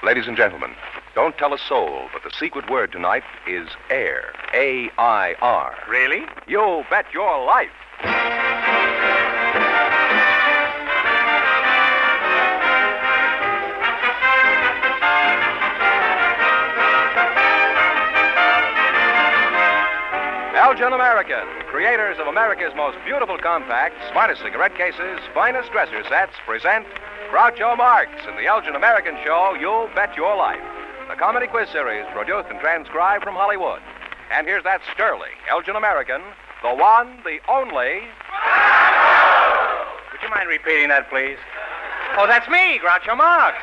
Ladies and gentlemen, don't tell a soul, but the secret word tonight is air. A-I-R. Really? You bet your life. Belgian American, creators of America's most beautiful compacts, smartest cigarette cases, finest dresser sets, present Groucho Marx in the Elgin American show, You Bet Your Life, the comedy quiz series produced and transcribed from Hollywood. And here's that sterling Elgin American, the one, the only... Would you mind repeating that, please? Oh, that's me, Groucho Marx.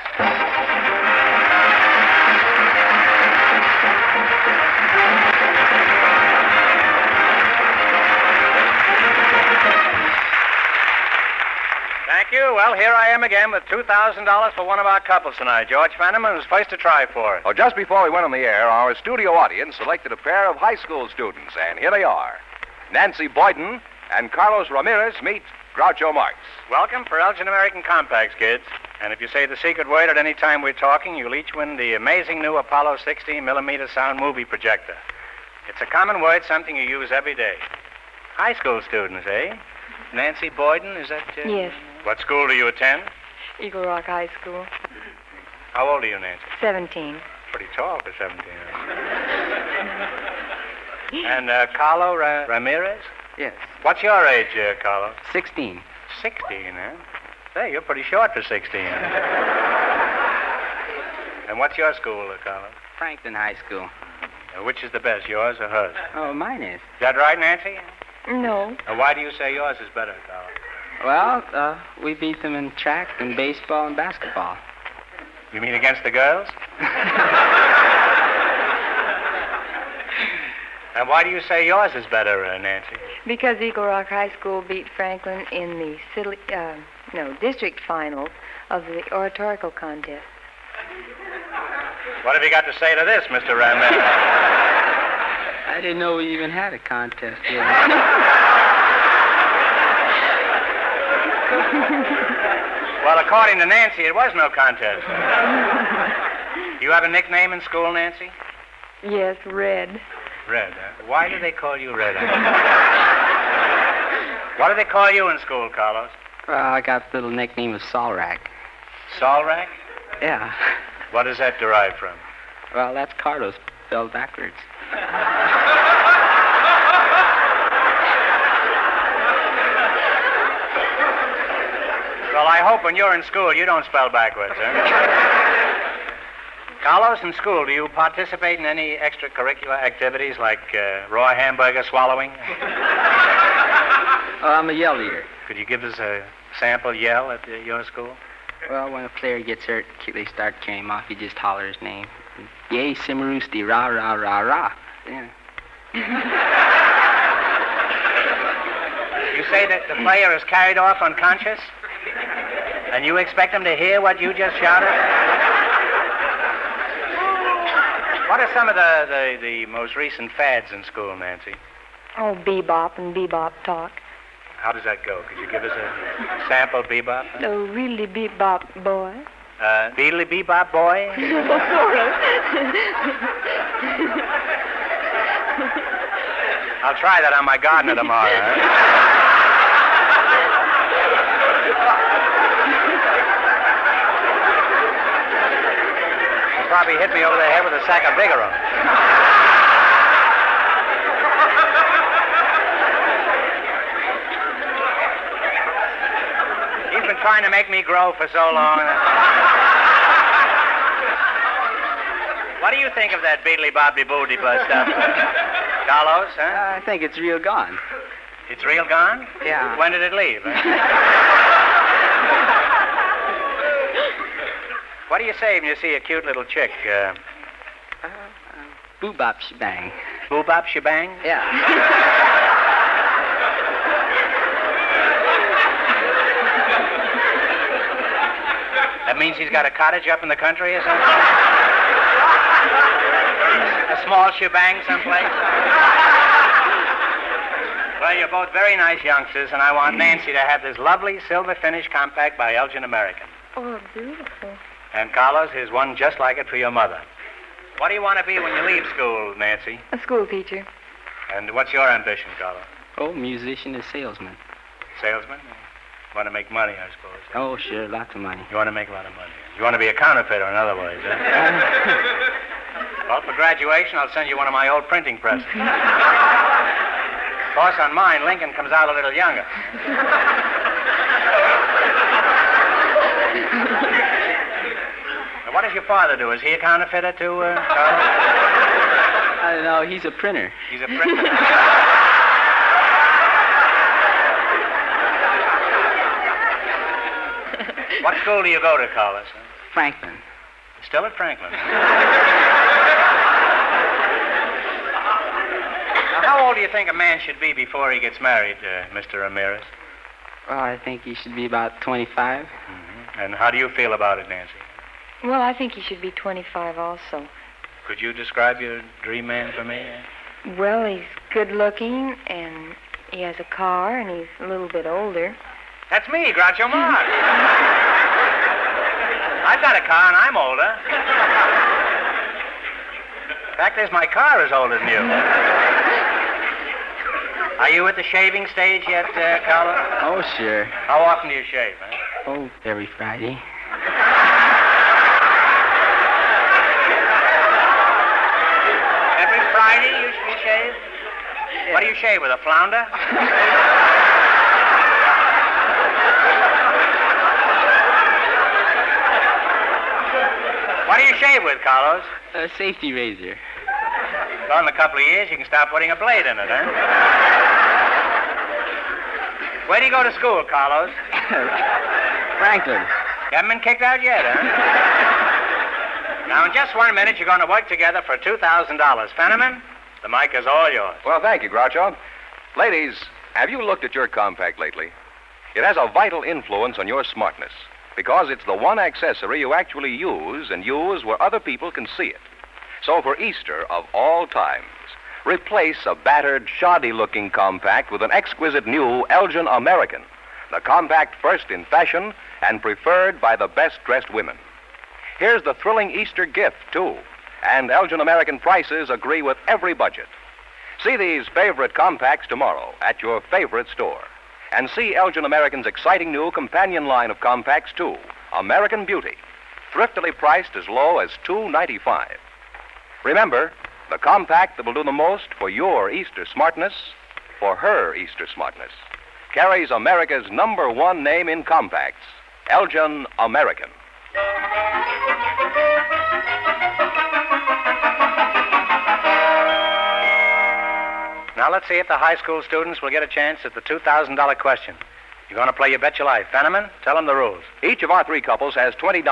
Thank you. Well, here I am again with $2,000 for one of our couples tonight. George Fenneman was first to try for it. Oh, just before we went on the air, our studio audience selected a pair of high school students, and here they are. Nancy Boyden and Carlos Ramirez meet Groucho Marx. Welcome for Elgin American Compacts, kids. And if you say the secret word at any time we're talking, you'll each win the amazing new Apollo 16mm sound movie projector. It's a common word, something you use every day. High school students, eh? Nancy Boyden, is that... Yes. What school do you attend? Eagle Rock High School. How old are you, Nancy? 17. Pretty tall for 17. And Carlo Ramirez? Yes. What's your age, Carlo? 16. 16, huh? Say, you're pretty short for 16. And what's your school, Carlo? Franklin High School. Which is the best, yours or hers? Oh, mine is. Is that right, Nancy? No. Why do you say yours is better, Carlo? Well, we beat them in track and baseball and basketball. You mean against the girls? And why do you say yours is better, Nancy? Because Eagle Rock High School beat Franklin in the district finals of the oratorical contest. What have you got to say to this, Mr. Ramirez? I didn't know we even had a contest here. Well, according to Nancy, it was no contest. Do you have a nickname in school, Nancy? Yes, Red. Red. Why do they call you Red? What do they call you in school, Carlos? Well, I got a little nickname of Solrack. Solrack? Yeah. What does that derive from? Well, that's Carlos spelled backwards. Well, I hope when you're in school you don't spell backwards, Carlos, in school, do you participate in any extracurricular activities like raw hamburger swallowing? Oh, I'm a yell eater. Could you give us a sample yell at your school? Well, when a player gets hurt, they start carrying him off. You just holler his name. Yay, Simmeroosti, rah, rah, rah, rah. Yeah. You say that the player is carried off unconscious? And you expect him to hear what you just shouted? What are some of the most recent fads in school, Nancy? Oh, bebop and bebop talk. How does that go? Could you give us a sample bebop? Oh, really bebop boy. Beedly bebop boy? Sort of. I'll try that on my gardener tomorrow. He'll probably hit me over the head with a sack of Vigoro. He's been trying to make me grow for so long. What do you think of that beedly bobbly booty stuff, Carlos, huh? I think it's real gone. It's real gone? Yeah. When did it leave? What do you say when you see a cute little chick? Boobop shebang. Boobop shebang? Yeah. That means he's got a cottage up in the country or something? A small shebang someplace? Well, you're both very nice youngsters, and I want Nancy to have this lovely silver finish compact by Elgin American. Oh, beautiful. And Carlos, here's one just like it for your mother. What do you want to be when you leave school, Nancy? A school teacher. And what's your ambition, Carlos? Oh, musician and salesman. Salesman? You want to make money, I suppose. Oh, sure, lots of money. You want to make a lot of money. You want to be a counterfeiter, in other words, huh? Well, for graduation, I'll send you one of my old printing presses. Of course, on mine, Lincoln comes out a little younger. Now, what does your father do? Is he a counterfeiter, too, Carlos? I don't know, he's a printer. He's a printer. What school do you go to, Carlos? Franklin. Still at Franklin. Now, how old do you think a man should be before he gets married, Mr. Ramirez? Well, I think he should be about 25. Mm-hmm. And how do you feel about it, Nancy? Well, I think he should be 25 also. Could you describe your dream man for me? Well, he's good looking, and he has a car, and he's a little bit older. That's me, Groucho Marx. I've got a car, and I'm older. The fact is, my car is older than you. Are you at the shaving stage yet, Carlo? Oh, sure. How often do you shave, huh? Oh, every Friday. Every Friday you shave? What do you shave with, a flounder? What do you shave with, Carlos? A safety razor. Well, in a couple of years, you can start putting a blade in it, huh? Where do you go to school, Carlos? Franklin. You haven't been kicked out yet, huh? Now, in just 1 minute, you're going to work together for $2,000. Fenneman, the mic is all yours. Well, thank you, Groucho. Ladies, have you looked at your compact lately? It has a vital influence on your smartness because it's the one accessory you actually use and use where other people can see it. So for Easter of all times, replace a battered, shoddy-looking compact with an exquisite new Elgin American, the compact first in fashion and preferred by the best-dressed women. Here's the thrilling Easter gift, too, and Elgin American prices agree with every budget. See these favorite compacts tomorrow at your favorite store. And see Elgin American's exciting new companion line of compacts, too, American Beauty, thriftily priced as low as $2.95. Remember, the compact that will do the most for your Easter smartness, for her Easter smartness, carries America's #1 name in compacts, Elgin American. Now, let's see if the high school students will get a chance at the $2,000 question. You're going to play You Bet Your Life. Fenneman, tell them the rules. Each of our 3 couples has $20.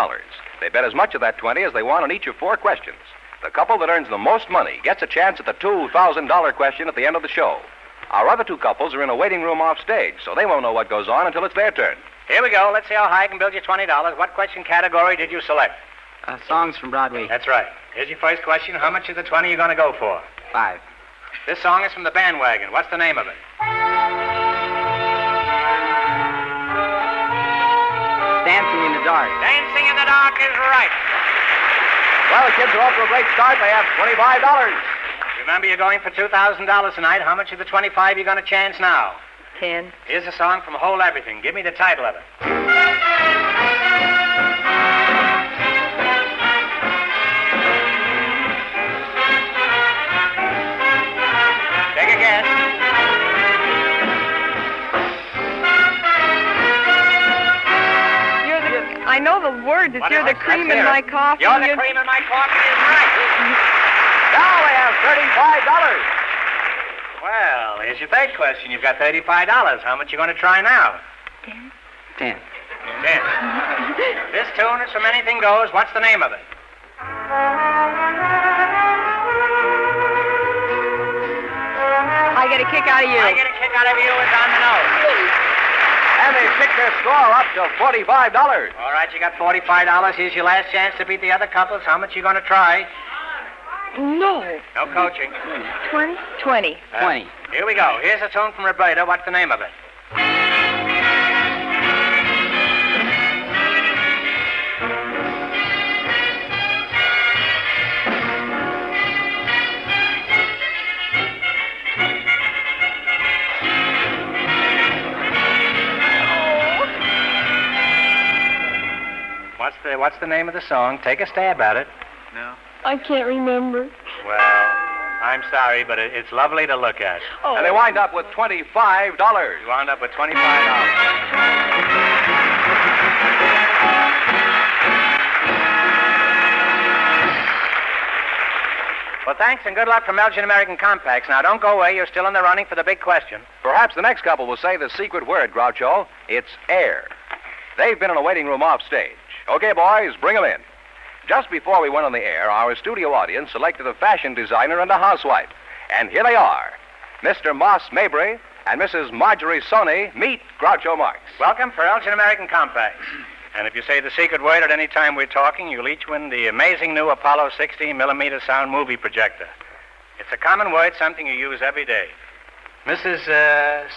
They bet as much of that 20 as they want on each of 4 questions. The couple that earns the most money gets a chance at the $2,000 question at the end of the show. Our other 2 couples are in a waiting room off stage, so they won't know what goes on until it's their turn. Here we go. Let's see how high I can build you $20. What question category did you select? Songs from Broadway. That's right. Here's your first question. How much of the 20 are you going to go for? 5. This song is from the Bandwagon. What's the name of it? Dancing in the Dark. Dancing in the Dark is right. Well, the kids are off to a great start. They have $25. Remember, you're going for $2,000 tonight. How much of the 25 are you going to chance now? 10. Here's a song from Hold Everything. Give me the title of it. Take a guess. I know the words. It's You're the cream in my coffee. You're the cream in my coffee is right. Now they have $35. Well, here's your third question. You've got $35. How much you going to try now? 10. 10. 10. This tune is from Anything Goes. What's the name of it? I get a kick out of you. I get a kick out of you is on the nose. And they pick their score up to $45. All right, you got $45. Here's your last chance to beat the other couples. How much you going to try? No. No coaching. 20? 20. 20. Here we go. Here's a tune from Roberta. What's the name of it? what's the name of the song? Take a stab at it. No. I can't remember. Well, I'm sorry, but it's lovely to look at. Oh. And they wind up with $25. You wound up with $25. Well, thanks and good luck from Elgin American Compacts. Now, don't go away. You're still in the running for the big question. Perhaps the next couple will say the secret word, Groucho. It's air. They've been in a waiting room off stage. Okay, boys, bring them in. Just before we went on the air, our studio audience selected a fashion designer and a housewife. And here they are. Mr. Moss Mabry and Mrs. Marjorie Soney meet Groucho Marx. Welcome for Elgin American Compacts. And if you say the secret word at any time we're talking, you'll each win the amazing new Apollo 16mm sound movie projector. It's a common word, something you use every day. Mrs.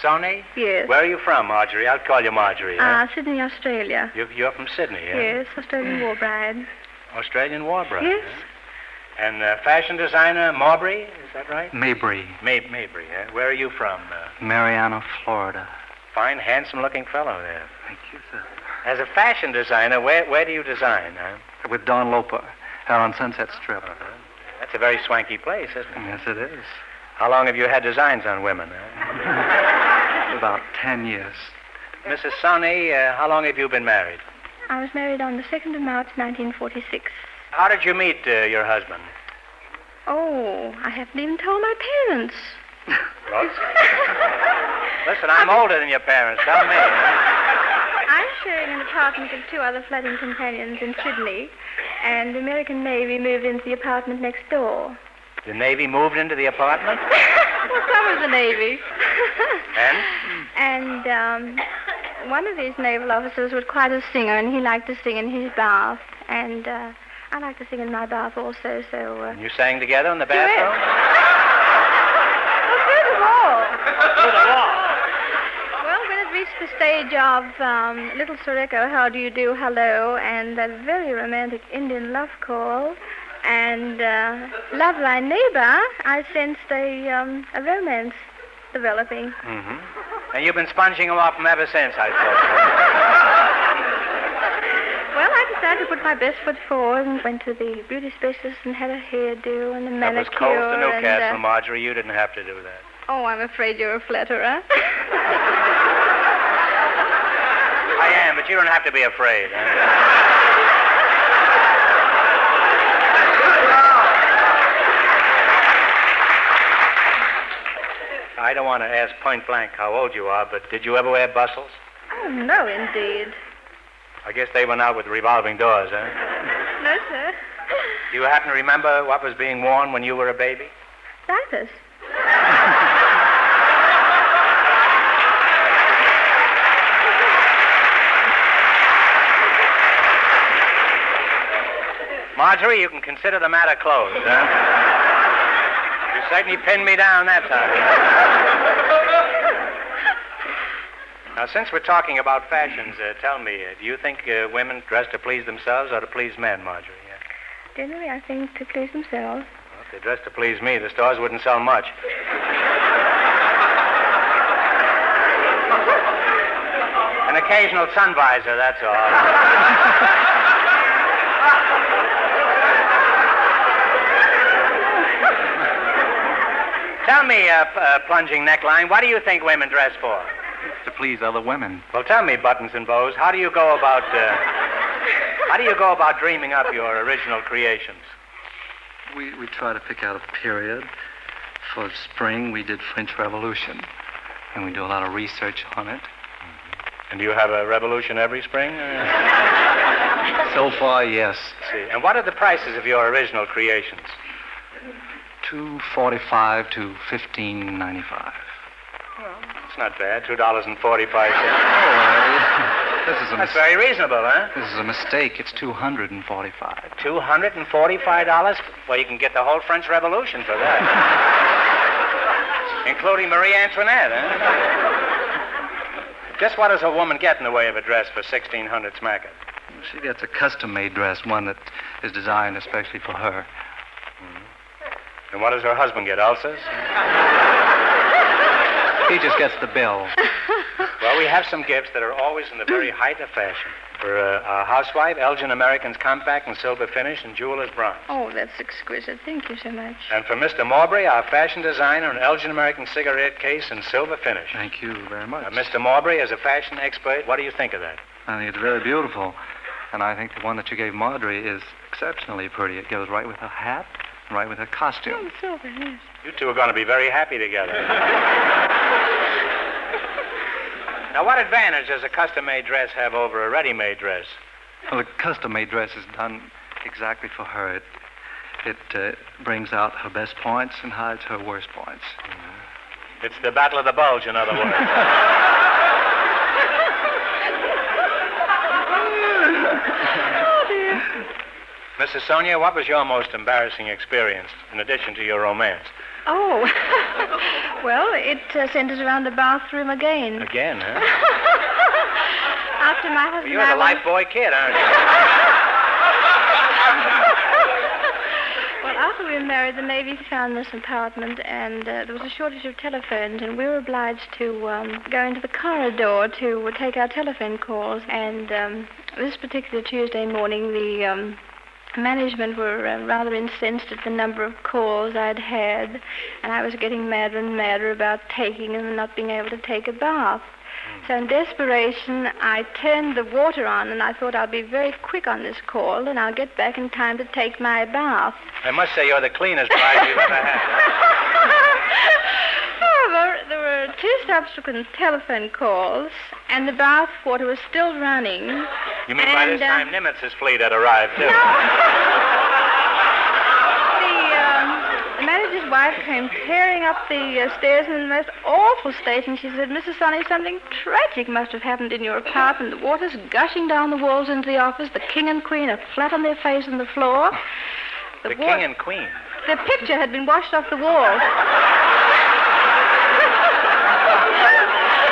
Soney? Yes. Where are you from, Marjorie? I'll call you Marjorie. Sydney, Australia. You're from Sydney, eh? Yes, Australian war bride. Australian war bride. Yes. Eh? And fashion designer Mabry, is that right? Mabry. Mabry, eh? Where are you from? Mariana, Florida. Fine, handsome-looking fellow there. Thank you, sir. As a fashion designer, where do you design, huh? With Don Loper, out on Sunset Strip. That's a very swanky place, isn't it? Yes, it is. How long have you had designs on women, huh? About 10 years. Mrs. Sonny, how long have you been married? I was married on the 2nd of March, 1946. How did you meet your husband? Oh, I haven't even told my parents. Well, listen, I'm older than your parents. Tell me. I'm sharing an apartment with 2 other flatting companions in Sydney, and the American Navy moved into the apartment next door. The Navy moved into the apartment? Well, some of the Navy. And? And one of these naval officers was quite a singer, and he liked to sing in his bath. And I like to sing in my bath also, so... And you sang together in the bathroom? Well, through the wall. Through the wall? Well, when it reached the stage of Little Soreko, How Do You Do, Hello, and that very romantic Indian love call, and Love Thy Neighbor, I sensed a romance developing. Mm-hmm. And you've been sponging them off them ever since, I suppose. Well, I decided to put my best foot forward and went to the beauty specialist and had a hairdo and a That was manicure. Coast to Newcastle, and, Marjorie. You didn't have to do that. Oh, I'm afraid you're a flatterer. I am, but you don't have to be afraid. I don't want to ask point blank how old you are, but did you ever wear bustles? Oh, no, indeed. I guess they went out with revolving doors, huh? No, sir. Do you happen to remember what was being worn when you were a baby? Diapers. Marjorie, you can consider the matter closed, huh? You certainly pinned me down that time. Now, since we're talking about fashions, tell me, do you think women dress to please themselves or to please men, Marjorie? Generally, I think to please themselves. Well, if they dress to please me, the stores wouldn't sell much. An occasional sun visor, that's all. Tell me, plunging neckline, what do you think women dress for? To please other women. Well, tell me, buttons and bows, how do you go about dreaming up your original creations? We try to pick out a period. For spring, we did French Revolution, and we do a lot of research on it. And do you have a revolution every spring? So far, yes. See. And what are the prices of your original creations? $2.45 to $15.95. Well, it's not bad. $2.45. That's very reasonable, huh? This is a mistake. It's $245. $245? Well, you can get the whole French Revolution for that. Including Marie Antoinette, huh? Just what does a woman get in the way of a dress for 1,600 smackers? She gets a custom-made dress, one that is designed especially for her. And what does her husband get, ulcers? He just gets the bill. Well, we have some gifts that are always in the very height of fashion. For our housewife, Elgin American's compact and silver finish and jeweler's bronze. Oh, that's exquisite. Thank you so much. And for Mr. Mowbray, our fashion designer, an Elgin American cigarette case and silver finish. Thank you very much. Mr. Mowbray, as a fashion expert, what do you think of that? I think it's very beautiful. And I think the one that you gave Marjorie is exceptionally pretty. It goes right with her hat, and right with her costume. Oh, silver, yes. You two are going to be very happy together. Now, what advantage does a custom-made dress have over a ready-made dress? Well, the custom-made dress is done exactly for her. It brings out her best points and hides her worst points. Mm-hmm. It's the battle of the bulge, in other words. Oh, dear. Mrs. Sonia, what was your most embarrassing experience, in addition to your romance? Oh, well, it centers around the bathroom again. Again, huh? After my husband You're and I the went- life boy kid, aren't you? Well, after we were married, the Navy found this apartment, and there was a shortage of telephones, and we were obliged to go into the corridor to take our telephone calls. And this particular Tuesday morning, the management were rather incensed at the number of calls I'd had, and I was getting madder and madder about taking and not being able to take a bath. So in desperation, I turned the water on, and I thought I'll be very quick on this call, and I'll get back in time to take my bath. I must say you're the cleanest bride you've ever had. However, there were 2 subsequent telephone calls, and the bath water was still running. You mean by this time Nimitz's fleet had arrived, too? The manager's wife came tearing up the stairs in the most awful state, and she said, Mrs. Sonny, something tragic must have happened in your apartment. The water's gushing down the walls into the office. The king and queen are flat on their face on the floor. The king and queen? The picture had been washed off the wall.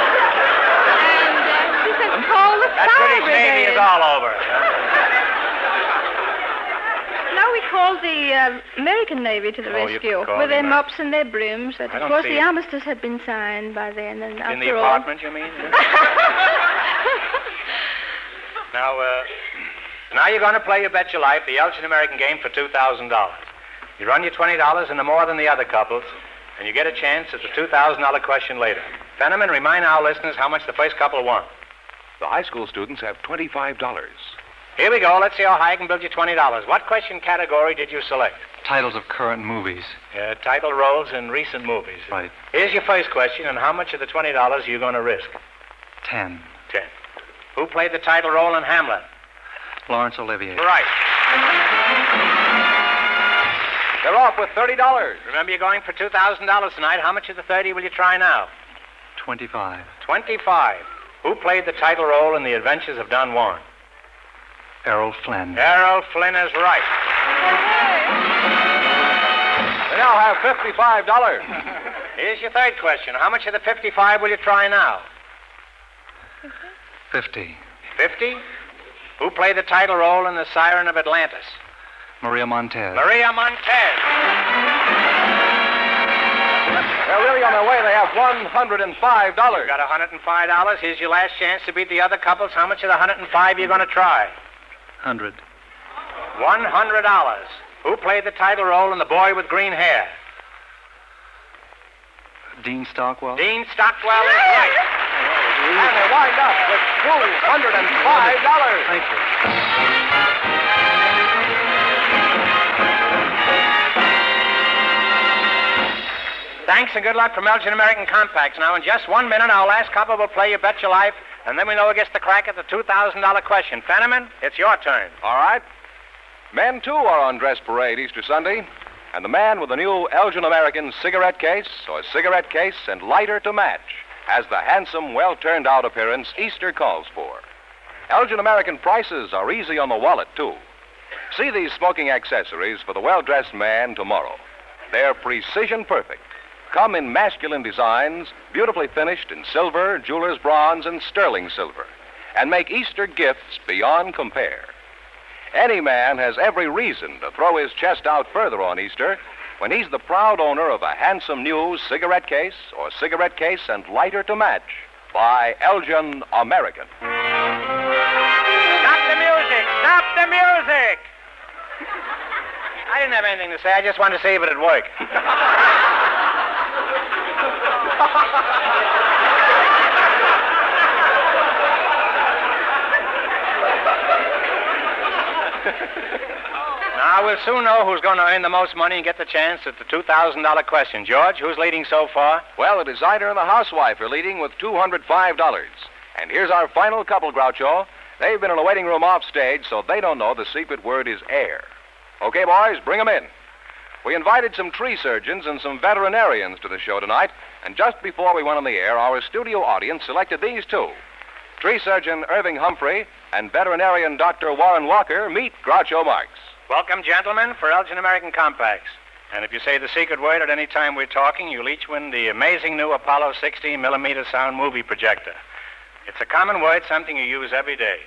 And she said, call the That fire British Navy brigade. is all over. No, we called the American Navy to the Oh, you rescue called with the their Ameri- mops and their brooms. But I of don't course, see the it. armistice had been signed by then. And In the after all- apartment, you mean? Now you're going to play You Bet Your Life, the Elgin American game, for $2,000. You run your $20 into more than the other couples, and you get a chance at the $2,000 question later. Fenneman, remind our listeners how much the first couple won. The high school students have $25. Here we go. Let's see how high I can build you $20. What question category did you select? Titles of current movies. Title roles in recent movies. Right. Here's your first question, and how much of the $20 are you going to risk? 10. 10. Who played the title role in Hamlet? Laurence Olivier. Right. They're off with $30. Remember, you're going for $2,000 tonight. How much of the 30 will you try now? 25. 25. Who played the title role in The Adventures of Don Juan? Errol Flynn. Errol Flynn is right. They now have $55. Here's your third question. How much of the 55 will you try now? 50. 50? Who played the title role in The Siren of Atlantis? Maria Montez. Maria Montez. They're really on their way. They have $105. You got $105. Here's your last chance to beat the other couples. How much of the 105 are you going to try? 100. $100. Who played the title role in The Boy with Green Hair? Dean Stockwell. Dean Stockwell is right. And they wind up with $205. Thank you. Thanks and good luck from Elgin American Compacts. Now, in just 1 minute, our last couple will play You Bet Your Life, and then we know who gets the crack at the $2,000 question. Fenneman, it's your turn. All right. Men, too, are on dress parade Easter Sunday. And the man with the new Elgin American cigarette case and lighter to match has the handsome, well-turned-out appearance Easter calls for. Elgin American prices are easy on the wallet, too. See these smoking accessories for the well-dressed man tomorrow. They're precision perfect. Come in masculine designs, beautifully finished in silver, jeweler's bronze, and sterling silver, and make Easter gifts beyond compare. Any man has every reason to throw his chest out further on Easter when he's the proud owner of a handsome new cigarette case and lighter to match by Elgin American. Stop the music! I didn't have anything to say. I just wanted to see if it'd work. Now, we'll soon know who's going to earn the most money and get the chance at the $2,000 question. George, who's leading so far? Well, the designer and the housewife are leading with $205. And here's our final couple, Groucho. They've been in a waiting room off stage, so they don't know the secret word is air. Okay, boys, bring them in. We invited some tree surgeons and some veterinarians to the show tonight, and just before we went on the air, our studio audience selected these two. Tree surgeon Irving Humphrey and veterinarian Dr. Warren Walker meet Groucho Marx. Welcome, gentlemen, for Elgin American Compacts. And if you say the secret word at any time we're talking, you'll each win the amazing new Apollo 16mm sound movie projector. It's a common word, something you use every day.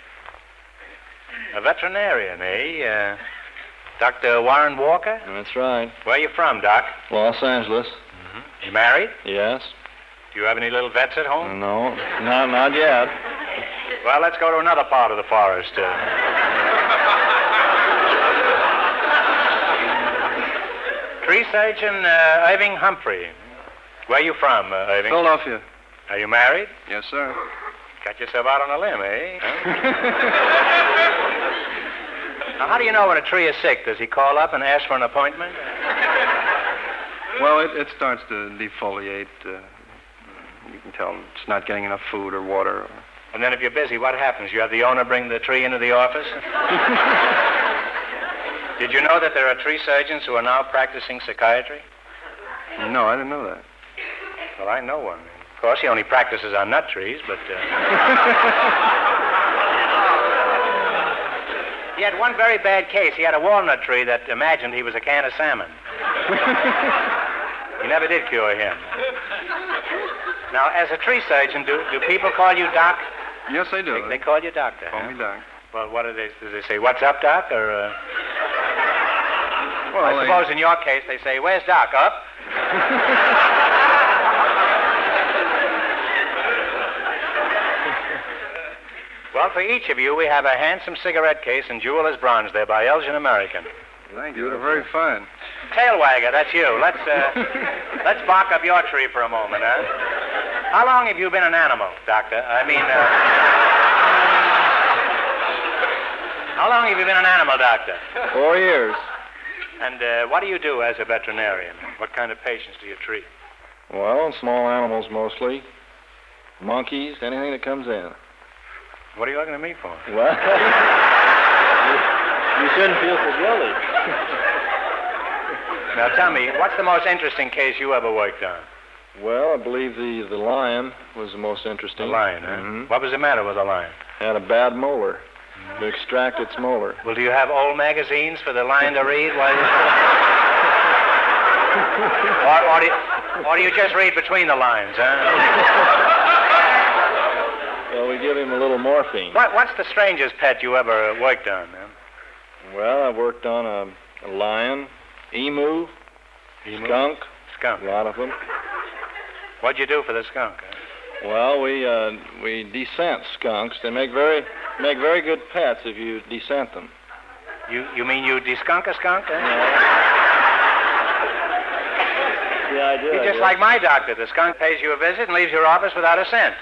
A veterinarian, eh? Dr. Warren Walker? That's right. Where are you from, Doc? Los Angeles. You married? Yes. Do you have any little vets at home? No, not yet. Well, let's go to another part of the forest. Tree surgeon Irving Humphrey. Where are you from, Irving? Philadelphia. Are you married? Yes, sir. Got yourself out on a limb, eh? Now, how do you know when a tree is sick? Does he call up and ask for an appointment? Well, it starts to defoliate. You can tell it's not getting enough food or water. And then if you're busy, what happens? You have the owner bring the tree into the office? Did you know that there are tree surgeons who are now practicing psychiatry? No, I didn't know that. Well, I know one. Of course, he only practices on nut trees, but... He had one very bad case. He had a walnut tree that imagined he was a can of salmon. He never did cure him. Now, as a tree surgeon, do people call you Doc? Yes, they do. They call you Doctor. Call me Doc. Well, what do they say? What's up, Doc? Or Well, I suppose in your case they say, "Where's Doc? Up?" Well, for each of you, we have a handsome cigarette case in jeweler's bronze there by Elgin American. Thank you. They're very fine. Tail wagger, that's you. Let's bark up your tree for a moment, huh? How long have you been an animal, Doctor? How long have you been an animal, Doctor? 4 years. And what do you do as a veterinarian? What kind of patients do you treat? Well, small animals mostly. Monkeys, anything that comes in. What are you looking at me for? Well, you shouldn't feel so guilty. Now, tell me, what's the most interesting case you ever worked on? Well, I believe the lion was the most interesting. The lion, huh? Mm-hmm. What was the matter with the lion? Had a bad molar. To extract its molar. Well, do you have old magazines for the lion to read? Or do you just read between the lines, huh? Well, we give him a little morphine. What's the strangest pet you ever worked on, man? Well, I worked on a lion, emu, skunk. Skunk. A lot of them. What'd you do for the skunk? Huh? Well, we descent skunks. They make very good pets if you descent them. You mean you de-skunk a skunk? Huh? Yeah, I did. You're just like my doctor. The skunk pays you a visit and leaves your office without a cent.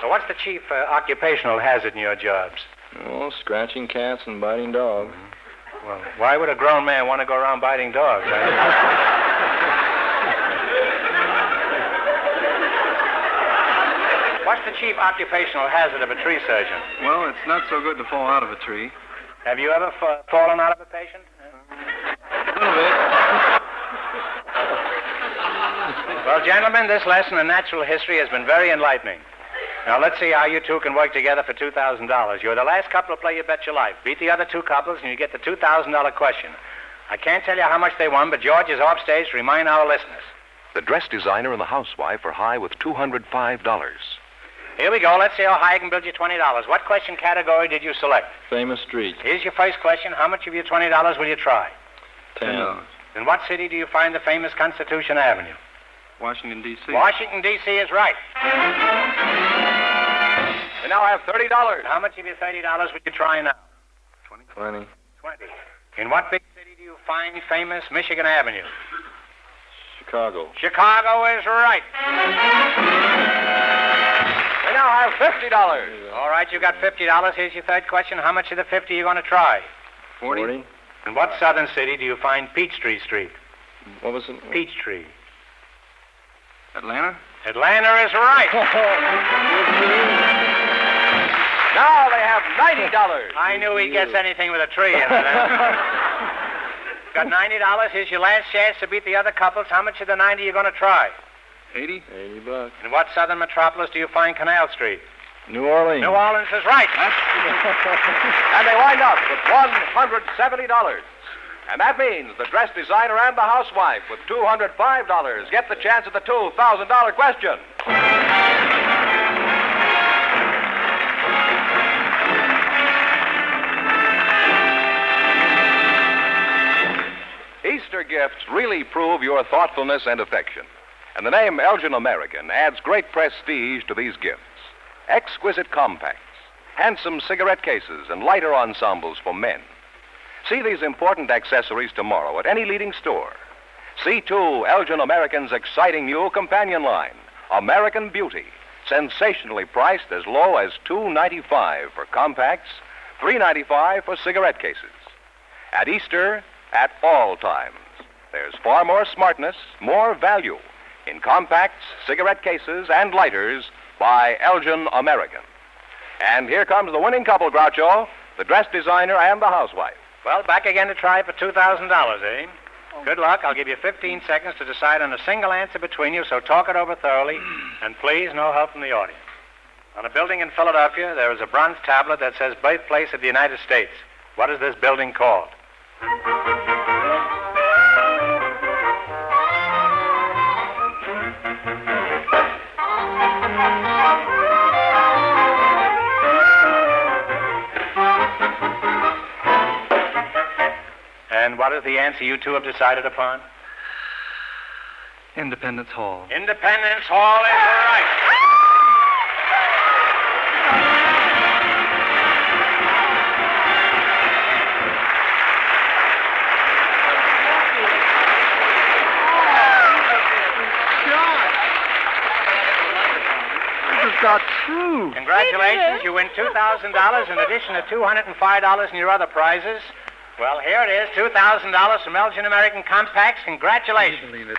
So what's the chief occupational hazard in your jobs? Oh, scratching cats and biting dogs. Well, why would a grown man want to go around biting dogs? What's the chief occupational hazard of a tree surgeon? Well, it's not so good to fall out of a tree. Have you ever fallen out of a patient? A little bit. Well, gentlemen, this lesson in natural history has been very enlightening. Now, let's see how you two can work together for $2,000. You're the last couple to play You Bet Your Life. Beat the other two couples, and you get the $2,000 question. I can't tell you how much they won, but George is off stage to remind our listeners. The dress designer and the housewife are high with $205. Here we go. Let's see how high I can build you $20. What question category did you select? Famous street. Here's your first question. How much of your $20 will you try? 10. In what city do you find the famous Constitution Avenue? Washington, D.C. Washington, D.C. is right. We now have $30. How much of your $30 would you try now? 20. 20. In what big city do you find famous Michigan Avenue? Chicago. Chicago is right. We now have $50. All right, you got $50. Here's your third question. How much of the 50 are you going to try? 40. In what southern city do you find Peachtree Street? What was it? Peachtree. Atlanta? Atlanta is right. Now they have $90. I knew he'd guess anything with a tree in it. Got $90. Here's your last chance to beat the other couples. How much of the 90 are you going to try? 80. $80. In what southern metropolis do you find Canal Street? New Orleans. New Orleans is right. And they wind up with $170. And that means the dress designer and the housewife with $205 get the chance at the $2,000 question. Easter gifts really prove your thoughtfulness and affection. And the name Elgin American adds great prestige to these gifts. Exquisite compacts, handsome cigarette cases, and lighter ensembles for men. See these important accessories tomorrow at any leading store. See, too, Elgin American's exciting new companion line, American Beauty, sensationally priced as low as $2.95 for compacts, $3.95 for cigarette cases. At Easter, at all times, there's far more smartness, more value in compacts, cigarette cases, and lighters by Elgin American. And here comes the winning couple, Groucho, the dress designer and the housewife. Well, back again to try for $2,000, eh? Good luck. I'll give you 15 seconds to decide on a single answer between you, so talk it over thoroughly. And please, no help from the audience. On a building in Philadelphia, there is a bronze tablet that says Birthplace of the United States. What is this building called? And what is the answer you two have decided upon? Independence Hall. Independence Hall is right. This has got true. Congratulations. You win $2,000 in addition to $205 in your other prizes. Well, here it is, $2,000 from Elgin American Compacts. Congratulations. Believe it.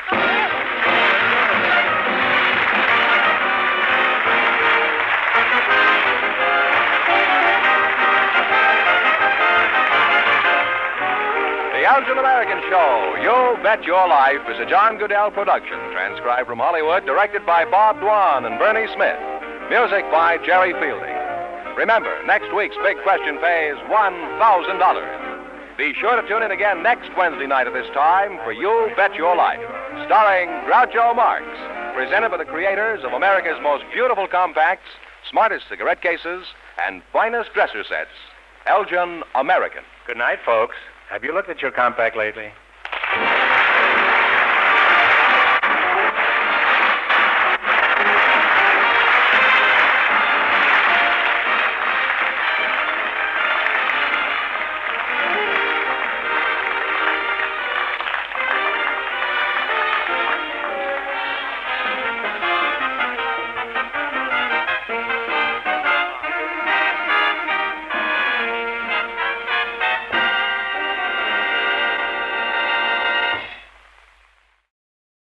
The Elgin American Show, You Bet Your Life, is a John Goodell production, transcribed from Hollywood, directed by Bob Dwan and Bernie Smith. Music by Jerry Fielding. Remember, next week's big question pays $1,000. Be sure to tune in again next Wednesday night at this time for You Bet Your Life, starring Groucho Marx, presented by the creators of America's most beautiful compacts, smartest cigarette cases, and finest dresser sets, Elgin American. Good night, folks. Have you looked at your compact lately?